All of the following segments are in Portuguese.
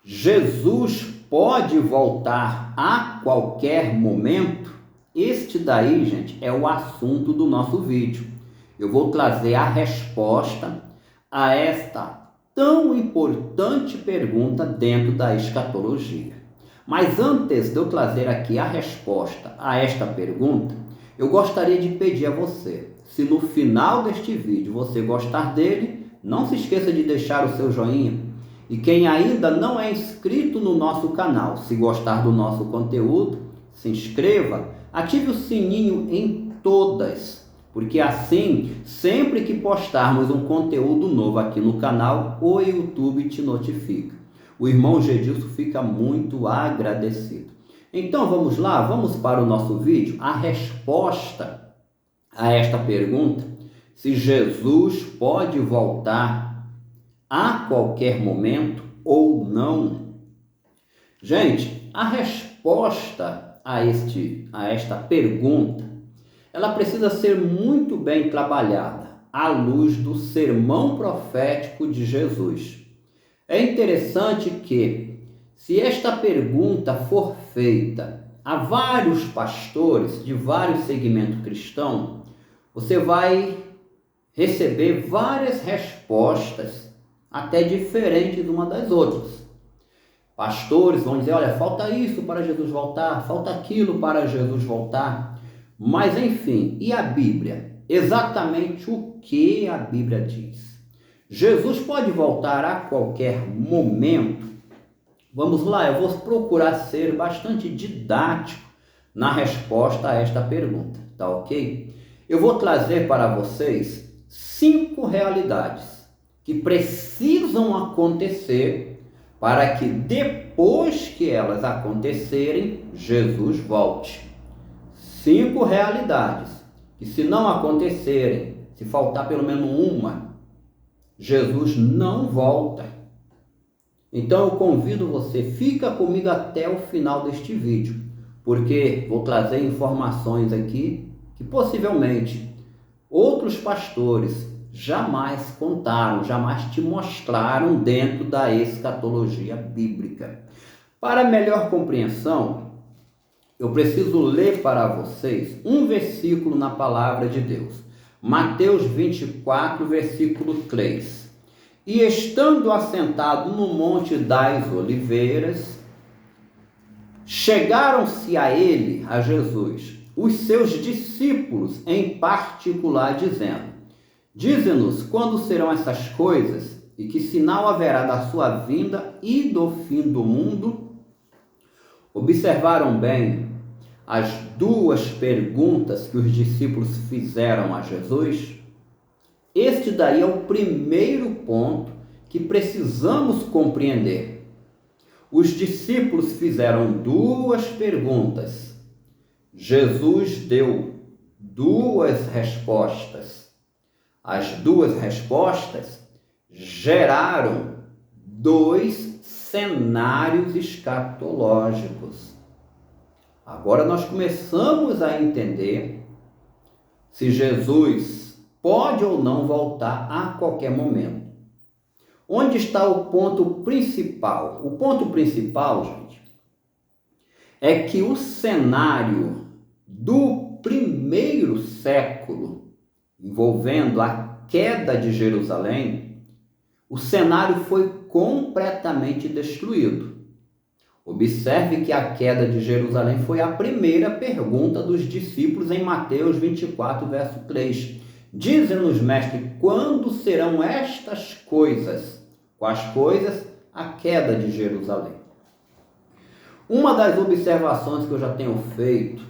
Jesus pode voltar a qualquer momento? Este daí, gente, é o assunto do nosso vídeo. Eu vou trazer a resposta a esta tão importante pergunta dentro da escatologia. Mas antes de eu trazer aqui a resposta a esta pergunta, eu gostaria de pedir a você, se no final deste vídeo você gostar dele, não se esqueça de deixar o seu joinha. E quem ainda não é inscrito no nosso canal, se gostar do nosso conteúdo, se inscreva, ative o sininho em todas, porque assim, sempre que postarmos um conteúdo novo aqui no canal, o YouTube te notifica. O irmão Gedilson fica muito agradecido. Então vamos lá, vamos para o nosso vídeo, a resposta a esta pergunta, se Jesus pode voltar a qualquer momento ou não. Gente, a resposta a esta pergunta, ela precisa ser muito bem trabalhada à luz do sermão profético de Jesus. É interessante que, se esta pergunta for feita a vários pastores de vários segmentos cristãos, você vai receber várias respostas, até diferentes uma das outras. Pastores vão dizer, olha, falta isso para Jesus voltar, falta aquilo para Jesus voltar. Mas enfim, e a Bíblia? Exatamente o que a Bíblia diz? Jesus pode voltar a qualquer momento? Vamos lá, eu vou procurar ser bastante didático na resposta a esta pergunta, tá ok? Eu vou trazer para vocês 5 realidades que precisam acontecer para que depois que elas acontecerem, Jesus volte. 5 realidades que, se não acontecerem, se faltar pelo menos uma, Jesus não volta. Então eu convido você, fica comigo até o final deste vídeo, porque vou trazer informações aqui que possivelmente outros pastores jamais contaram, jamais te mostraram dentro da escatologia bíblica. Para melhor compreensão, eu preciso ler para vocês um versículo na palavra de Deus. Mateus 24, versículo 3. E estando assentado no monte das oliveiras, chegaram-se a ele, a Jesus, os seus discípulos em particular, dizendo, dize-nos quando serão essas coisas e que sinal haverá da sua vinda e do fim do mundo? Observaram bem as 2 perguntas que os discípulos fizeram a Jesus? Este daí é o primeiro ponto que precisamos compreender. Os discípulos fizeram 2 perguntas. Jesus deu 2 respostas. As 2 respostas geraram 2 cenários escatológicos. Agora nós começamos a entender se Jesus pode ou não voltar a qualquer momento. Onde está o ponto principal? O ponto principal, gente, é que o cenário do primeiro século, envolvendo a queda de Jerusalém, o cenário foi completamente destruído. Observe que a queda de Jerusalém foi a primeira pergunta dos discípulos em Mateus 24, verso 3. Dize-nos, mestre, quando serão estas coisas? Quais coisas? A queda de Jerusalém. Uma das observações que eu já tenho feito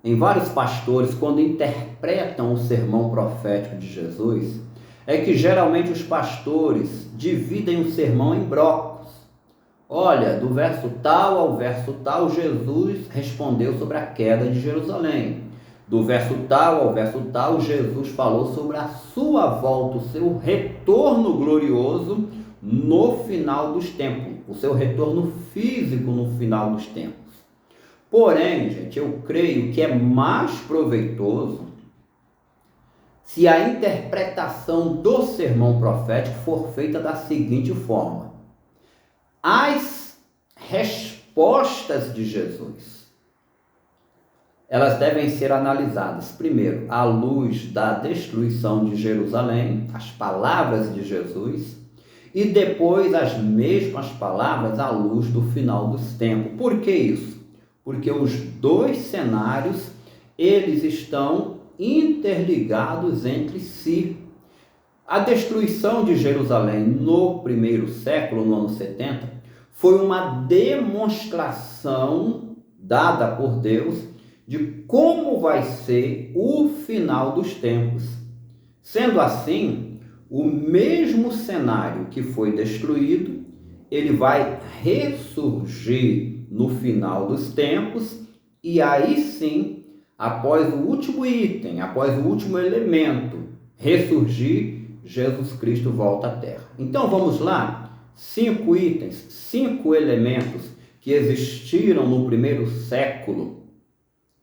em vários pastores, quando interpretam o sermão profético de Jesus, é que geralmente os pastores dividem o sermão em blocos. Olha, do verso tal ao verso tal, Jesus respondeu sobre a queda de Jerusalém. Do verso tal ao verso tal, Jesus falou sobre a sua volta, o seu retorno glorioso no final dos tempos, o seu retorno físico no final dos tempos. Porém, gente, eu creio que é mais proveitoso se a interpretação do sermão profético for feita da seguinte forma. As respostas de Jesus, elas devem ser analisadas, primeiro, à luz da destruição de Jerusalém, as palavras de Jesus, e depois as mesmas palavras à luz do final dos tempos. Por que isso? Porque os dois cenários, eles estão interligados entre si. A destruição de Jerusalém no primeiro século, no ano 70, foi uma demonstração dada por Deus de como vai ser o final dos tempos. Sendo assim, o mesmo cenário que foi destruído, ele vai ressurgir no final dos tempos, e aí sim, após o último item, após o último elemento ressurgir, Jesus Cristo volta à Terra. Então vamos lá, 5 itens, 5 elementos que existiram no primeiro século,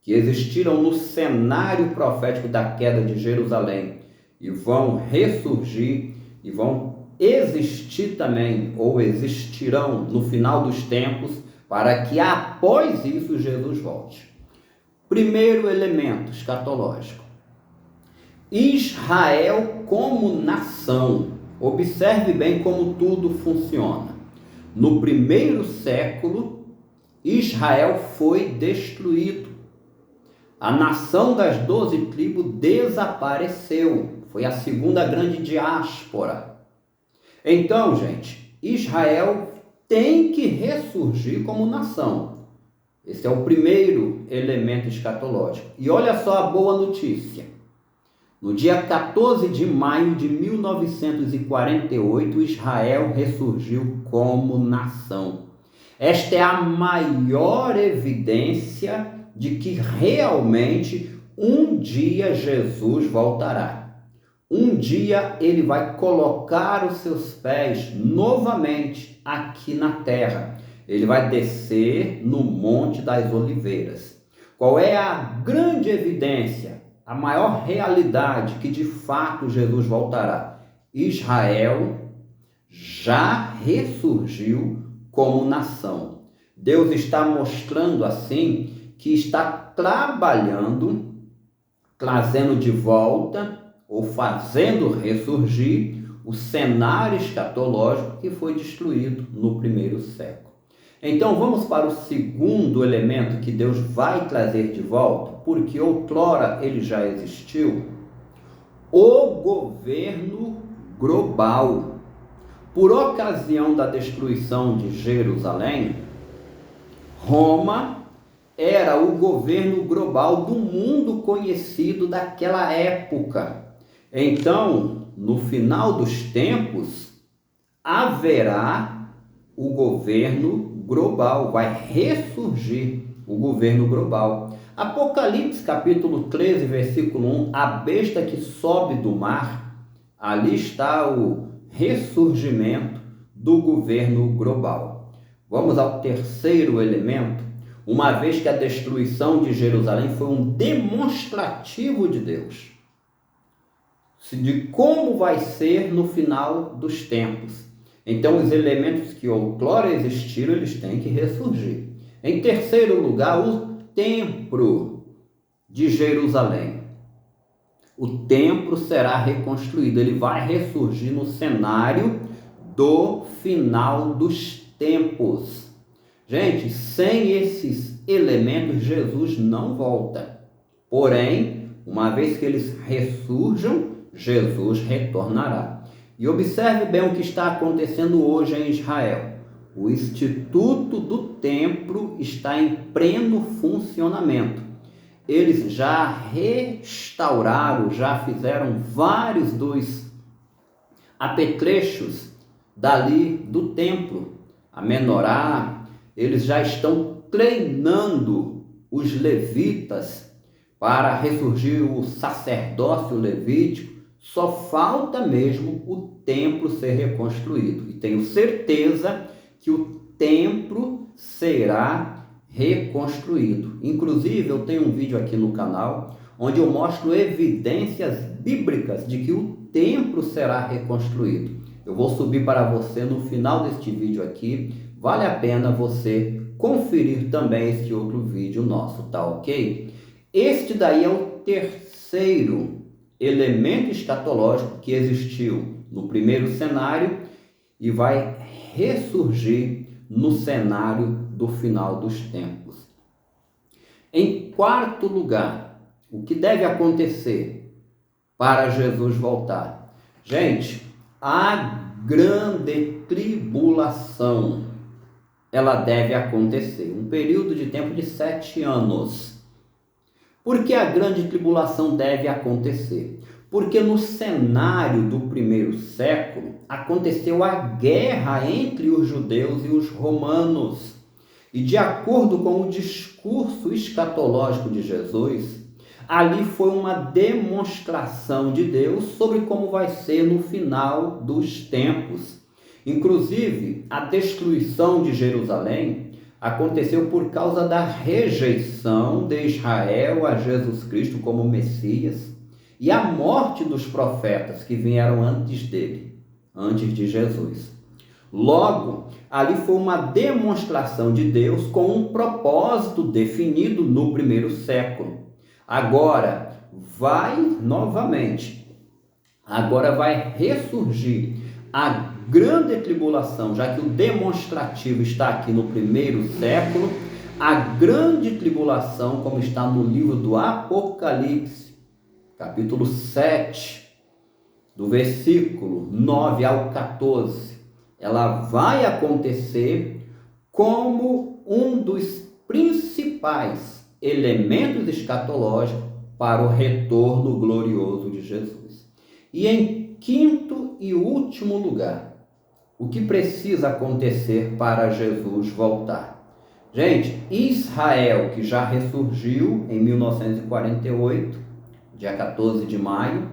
que existiram no cenário profético da queda de Jerusalém e vão ressurgir e vão existir também, ou existirão no final dos tempos, para que após isso Jesus volte. Primeiro elemento escatológico: Israel como nação. Observe bem como tudo funciona. No primeiro século, Israel foi destruído. A nação das 12 tribos desapareceu. Foi a segunda grande diáspora. Então, gente, Israel tem que ressurgir como nação. Esse é o primeiro elemento escatológico. E olha só a boa notícia. No dia 14 de maio de 1948, Israel ressurgiu como nação. Esta é a maior evidência de que realmente um dia Jesus voltará. Um dia ele vai colocar os seus pés novamente aqui na terra. Ele vai descer no Monte das Oliveiras. Qual é a grande evidência, a maior realidade que de fato Jesus voltará? Israel já ressurgiu como nação. Deus está mostrando assim que está trabalhando, trazendo de volta ou fazendo ressurgir o cenário escatológico que foi destruído no primeiro século. Então vamos para o segundo elemento que Deus vai trazer de volta, porque outrora ele já existiu: o governo global. Por ocasião da destruição de Jerusalém, Roma era o governo global do mundo conhecido daquela época. Então, no final dos tempos, haverá o governo global, vai ressurgir o governo global. Apocalipse capítulo 13, versículo 1, a besta que sobe do mar, ali está o ressurgimento do governo global. Vamos ao terceiro elemento. Uma vez que a destruição de Jerusalém foi um demonstrativo de Deus, de como vai ser no final dos tempos. Então, os elementos que outrora existiram, eles têm que ressurgir. Em terceiro lugar, o templo de Jerusalém. O templo será reconstruído, ele vai ressurgir no cenário do final dos tempos. Gente, sem esses elementos, Jesus não volta. Porém, uma vez que eles ressurjam, Jesus retornará. E observe bem o que está acontecendo hoje em Israel. O Instituto do Templo está em pleno funcionamento. Eles já restauraram, já fizeram vários dos apetrechos dali do templo. A menorá, eles já estão treinando os levitas para ressurgir o sacerdócio levítico. Só falta mesmo o templo ser reconstruído. E tenho certeza que o templo será reconstruído. Inclusive, eu tenho um vídeo aqui no canal onde eu mostro evidências bíblicas de que o templo será reconstruído. Eu vou subir para você no final deste vídeo aqui vale a pena você conferir também esse outro vídeo nosso, tá ok? Este daí é o terceiro elemento escatológico que existiu no primeiro cenário e vai ressurgir no cenário do final dos tempos. Em quarto lugar, o que deve acontecer para Jesus voltar? Gente, a grande tribulação, ela deve acontecer, um período de tempo de 7 anos. Por que a grande tribulação deve acontecer? Porque no cenário do primeiro século aconteceu a guerra entre os judeus e os romanos. E de acordo com o discurso escatológico de Jesus, ali foi uma demonstração de Deus sobre como vai ser no final dos tempos. Inclusive, a destruição de Jerusalém aconteceu por causa da rejeição de Israel a Jesus Cristo como Messias e a morte dos profetas que vieram antes dele, antes de Jesus. Logo, ali foi uma demonstração de Deus com um propósito definido no primeiro século. Agora vai ressurgir a grande tribulação, já que o demonstrativo está aqui no primeiro século, a grande tribulação, como está no livro do Apocalipse, capítulo 7, do versículo 9 ao 14, ela vai acontecer como um dos principais elementos escatológicos para o retorno glorioso de Jesus. E em quinto e último lugar, o que precisa acontecer para Jesus voltar? Gente, Israel, que já ressurgiu em 1948, dia 14 de maio,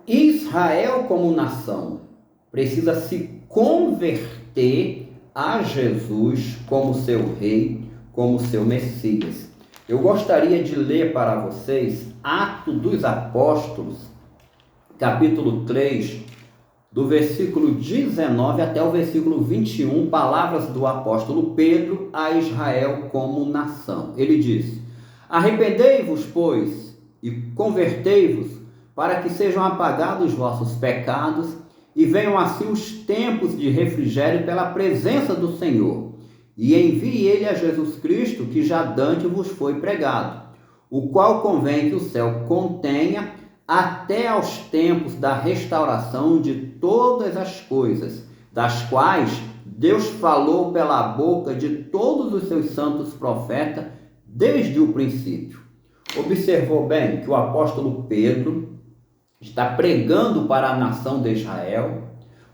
Israel como nação precisa se converter a Jesus como seu rei, como seu Messias. Eu gostaria de ler para vocês Atos dos Apóstolos, capítulo 3, do versículo 19 até o versículo 21, palavras do apóstolo Pedro a Israel como nação. Ele diz: arrependei-vos, pois, e convertei-vos, para que sejam apagados os vossos pecados, e venham assim os tempos de refrigério pela presença do Senhor. E envie ele a Jesus Cristo, que já dante vos foi pregado, o qual convém que o céu contenha até aos tempos da restauração de todas as coisas, das quais Deus falou pela boca de todos os seus santos profetas desde o princípio. Observou bem que o apóstolo Pedro está pregando para a nação de Israel,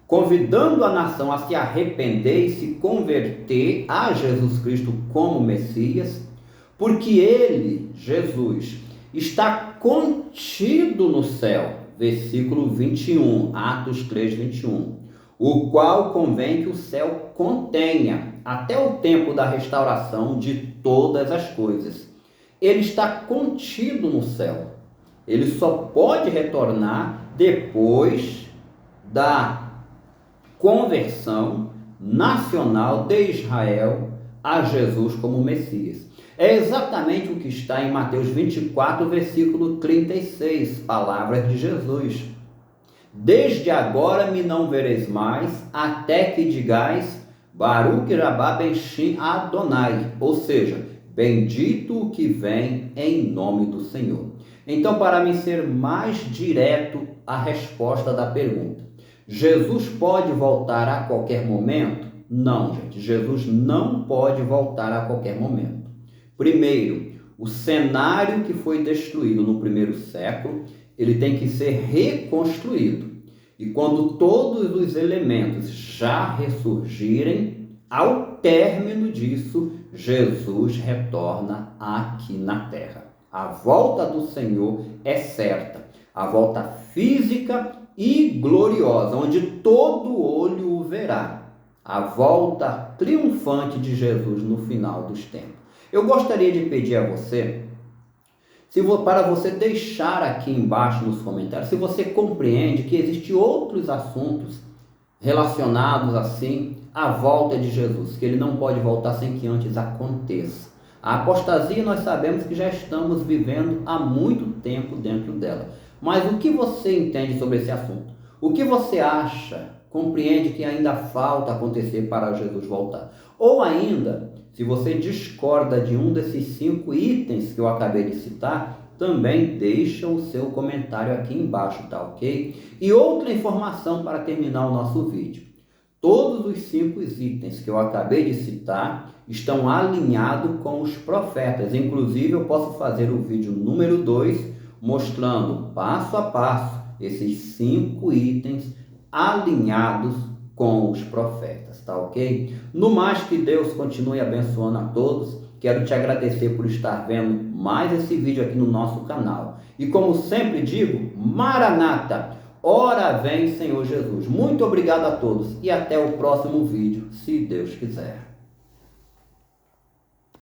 convidando a nação a se arrepender e se converter a Jesus Cristo como Messias, porque ele, Jesus, está contido no céu, versículo 21, Atos 3, 21, o qual convém que o céu contenha até o tempo da restauração de todas as coisas. Ele está contido no céu. Ele só pode retornar depois da conversão nacional de Israel a Jesus como Messias. É exatamente o que está em Mateus 24, versículo 36, palavras de Jesus. Desde agora me não vereis mais, até que digais, Baruch Rabá Ben Shem Adonai, ou seja, bendito o que vem em nome do Senhor. Então, para me ser mais direto a resposta da pergunta, Jesus pode voltar a qualquer momento? Não, gente, Jesus não pode voltar a qualquer momento. Primeiro, o cenário que foi destruído no primeiro século, ele tem que ser reconstruído. E quando todos os elementos já ressurgirem, ao término disso, Jesus retorna aqui na terra. A volta do Senhor é certa, a volta física e gloriosa, onde todo olho o verá. A volta triunfante de Jesus no final dos tempos. Eu gostaria de pedir a você, para você deixar aqui embaixo nos comentários, se você compreende que existem outros assuntos relacionados assim à volta de Jesus, que ele não pode voltar sem que antes aconteça. A apostasia nós sabemos que já estamos vivendo há muito tempo dentro dela. Mas o que você entende sobre esse assunto? O que você acha, compreende que ainda falta acontecer para Jesus voltar? Ou ainda, se você discorda de um desses 5 itens que eu acabei de citar, também deixa o seu comentário aqui embaixo, tá ok? E outra informação para terminar o nosso vídeo. Todos os 5 itens que eu acabei de citar estão alinhados com os profetas. Inclusive, eu posso fazer o vídeo número 2, mostrando passo a passo esses 5 itens alinhados com os profetas, tá ok? No mais, que Deus continue abençoando a todos. Quero te agradecer por estar vendo mais esse vídeo aqui no nosso canal. E como sempre digo, Maranata, ora vem Senhor Jesus. Muito obrigado a todos e até o próximo vídeo, se Deus quiser.